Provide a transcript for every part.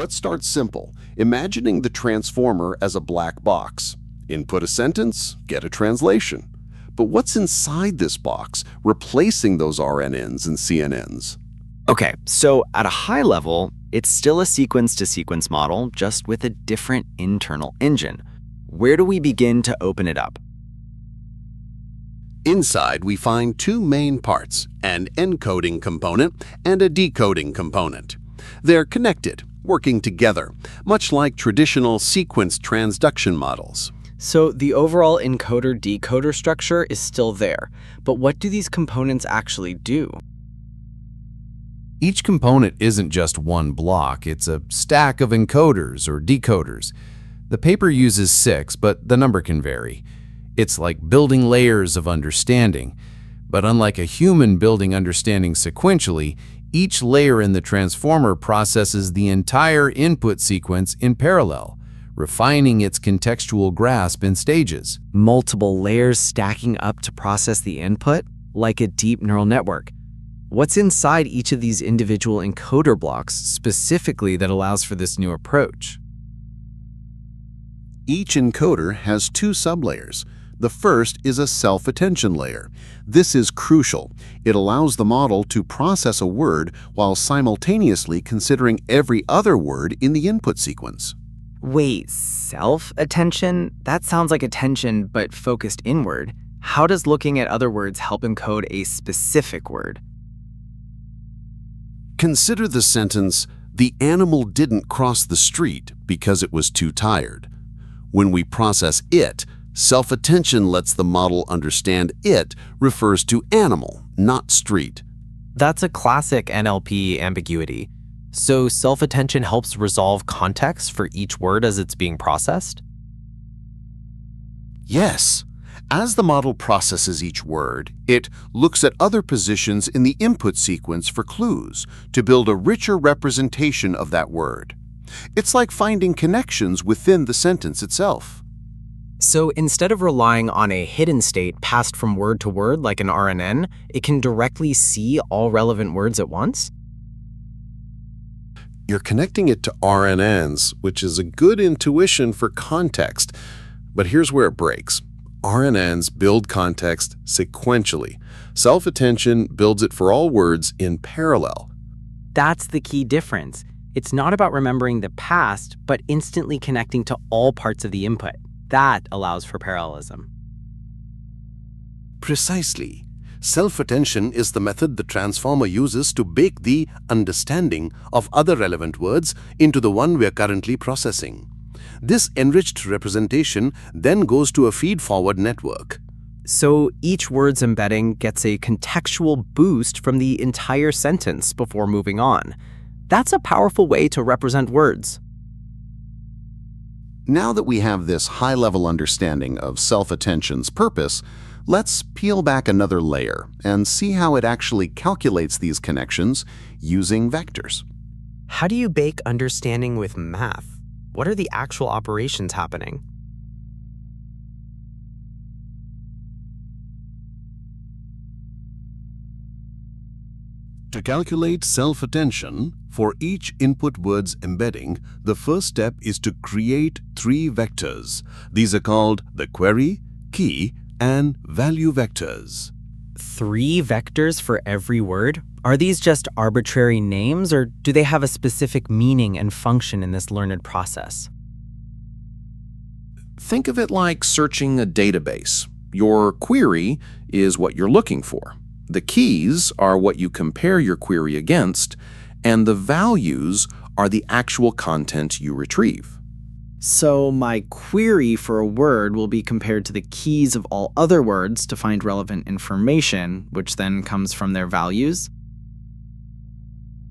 Let's start simple, imagining the transformer as a black box. Input a sentence, get a translation. But what's inside this box, replacing those RNNs and CNNs? Okay, so at a high level, it's still a sequence-to-sequence model, just with a different internal engine. Where do we begin to open it up? Inside, we find two main parts, an encoding component and a decoding component. They're connected, working together, much like traditional sequence transduction models. So the overall encoder-decoder structure is still there, but what do these components actually do? Each component isn't just one block, it's a stack of encoders or decoders. The paper uses 6, but the number can vary. It's like building layers of understanding. But unlike a human building understanding sequentially, each layer in the transformer processes the entire input sequence in parallel, refining its contextual grasp in stages. Multiple layers stacking up to process the input, like a deep neural network. What's inside each of these individual encoder blocks specifically that allows for this new approach? Each encoder has two sublayers. The first is a self-attention layer. This is crucial. It allows the model to process a word while simultaneously considering every other word in the input sequence. Wait, self-attention? That sounds like attention, but focused inward. How does looking at other words help encode a specific word? Consider the sentence, "The animal didn't cross the street because it was too tired." When we process it, self-attention lets the model understand it refers to animal, not street. That's a classic NLP ambiguity. So self-attention helps resolve context for each word as it's being processed? Yes. As the model processes each word, it looks at other positions in the input sequence for clues to build a richer representation of that word. It's like finding connections within the sentence itself. So instead of relying on a hidden state passed from word to word like an RNN, it can directly see all relevant words at once? You're connecting it to RNNs, which is a good intuition for context. But here's where it breaks. RNNs build context sequentially. Self-attention builds it for all words in parallel. That's the key difference. It's not about remembering the past, but instantly connecting to all parts of the input. That allows for parallelism. Precisely. Self-attention is the method the transformer uses to bake the understanding of other relevant words into the one we're currently processing. This enriched representation then goes to a feed-forward network. So each word's embedding gets a contextual boost from the entire sentence before moving on. That's a powerful way to represent words. Now that we have this high-level understanding of self-attention's purpose, let's peel back another layer and see how it actually calculates these connections using vectors. How do you bake understanding with math? What are the actual operations happening? To calculate self-attention, for each input word's embedding, the first step is to create 3 vectors. These are called the query, key, and value vectors. 3 vectors for every word? Are these just arbitrary names, or do they have a specific meaning and function in this learned process? Think of it like searching a database. Your query is what you're looking for. The keys are what you compare your query against, and the values are the actual content you retrieve. So my query for a word will be compared to the keys of all other words to find relevant information, which then comes from their values?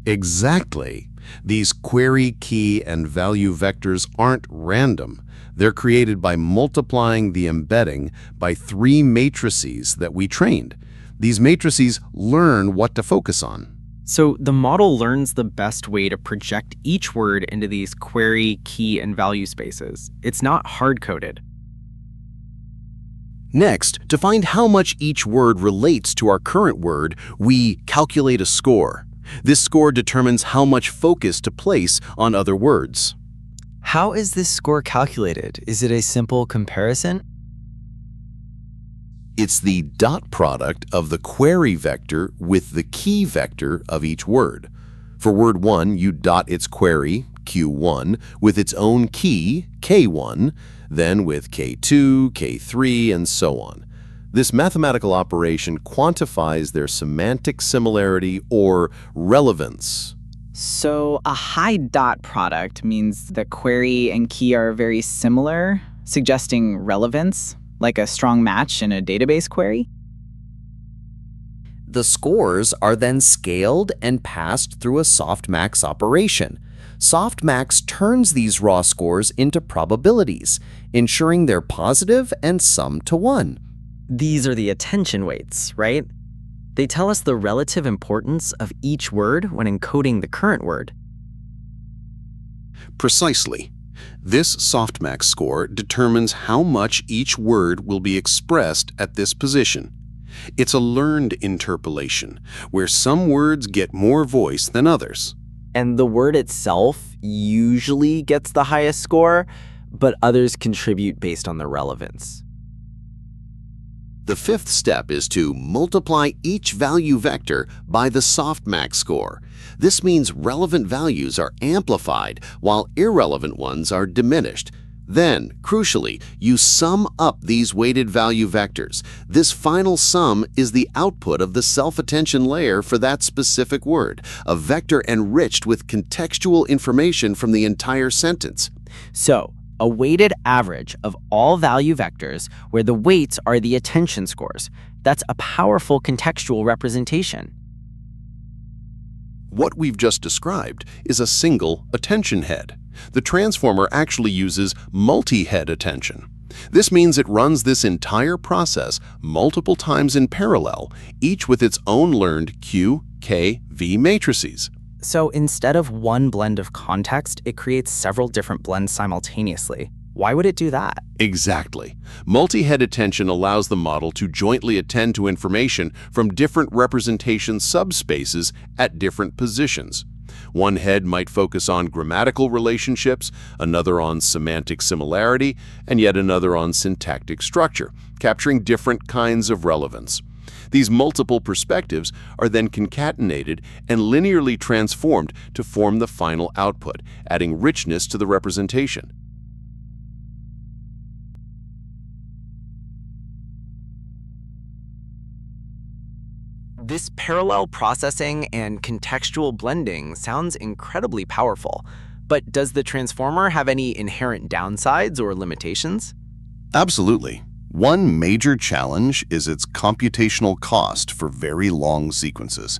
Exactly. These query, key, and value vectors aren't random. They're created by multiplying the embedding by 3 matrices that we trained. These matrices learn what to focus on. So the model learns the best way to project each word into these query, key, and value spaces. It's not hard-coded. Next, to find how much each word relates to our current word, we calculate a score. This score determines how much focus to place on other words. How is this score calculated? Is it a simple comparison? It's the dot product of the query vector with the key vector of each word. For word 1, you dot its query, Q1, with its own key, K1, then with K2, K3, and so on. This mathematical operation quantifies their semantic similarity or relevance. So a high dot product means the query and key are very similar, suggesting relevance, like a strong match in a database query. The scores are then scaled and passed through a softmax operation. Softmax turns these raw scores into probabilities, ensuring they're positive and sum to 1. These are the attention weights, right? They tell us the relative importance of each word when encoding the current word. Precisely. This softmax score determines how much each word will be expressed at this position. It's a learned interpolation, where some words get more voice than others. And the word itself usually gets the highest score, but others contribute based on their relevance. The fifth step is to multiply each value vector by the softmax score. This means relevant values are amplified while irrelevant ones are diminished. Then, crucially, you sum up these weighted value vectors. This final sum is the output of the self-attention layer for that specific word, a vector enriched with contextual information from the entire sentence. So, a weighted average of all value vectors where the weights are the attention scores. That's a powerful contextual representation. What we've just described is a single attention head. The transformer actually uses multi-head attention. This means it runs this entire process multiple times in parallel, each with its own learned Q, K, V matrices. So instead of one blend of context, it creates several different blends simultaneously. Why would it do that? Exactly. Multi-head attention allows the model to jointly attend to information from different representation subspaces at different positions. One head might focus on grammatical relationships, another on semantic similarity, and yet another on syntactic structure, capturing different kinds of relevance. These multiple perspectives are then concatenated and linearly transformed to form the final output, adding richness to the representation. This parallel processing and contextual blending sounds incredibly powerful, but does the transformer have any inherent downsides or limitations? Absolutely. One major challenge is its computational cost for very long sequences.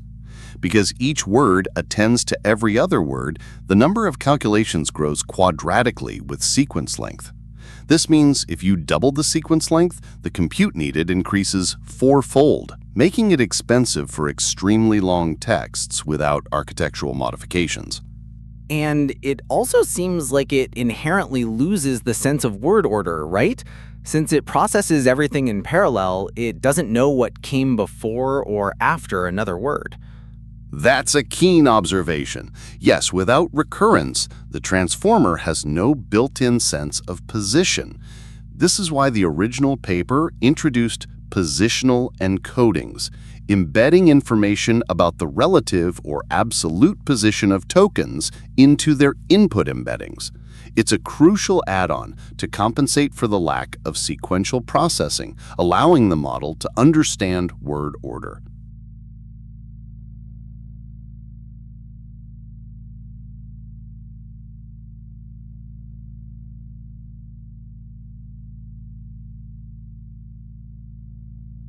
Because each word attends to every other word, the number of calculations grows quadratically with sequence length. This means if you double the sequence length, the compute needed increases fourfold, making it expensive for extremely long texts without architectural modifications. And it also seems like it inherently loses the sense of word order, right? Since it processes everything in parallel, it doesn't know what came before or after another word. That's a keen observation. Yes, without recurrence, the transformer has no built-in sense of position. This is why the original paper introduced positional encodings, embedding information about the relative or absolute position of tokens into their input embeddings. It's a crucial add-on to compensate for the lack of sequential processing, allowing the model to understand word order.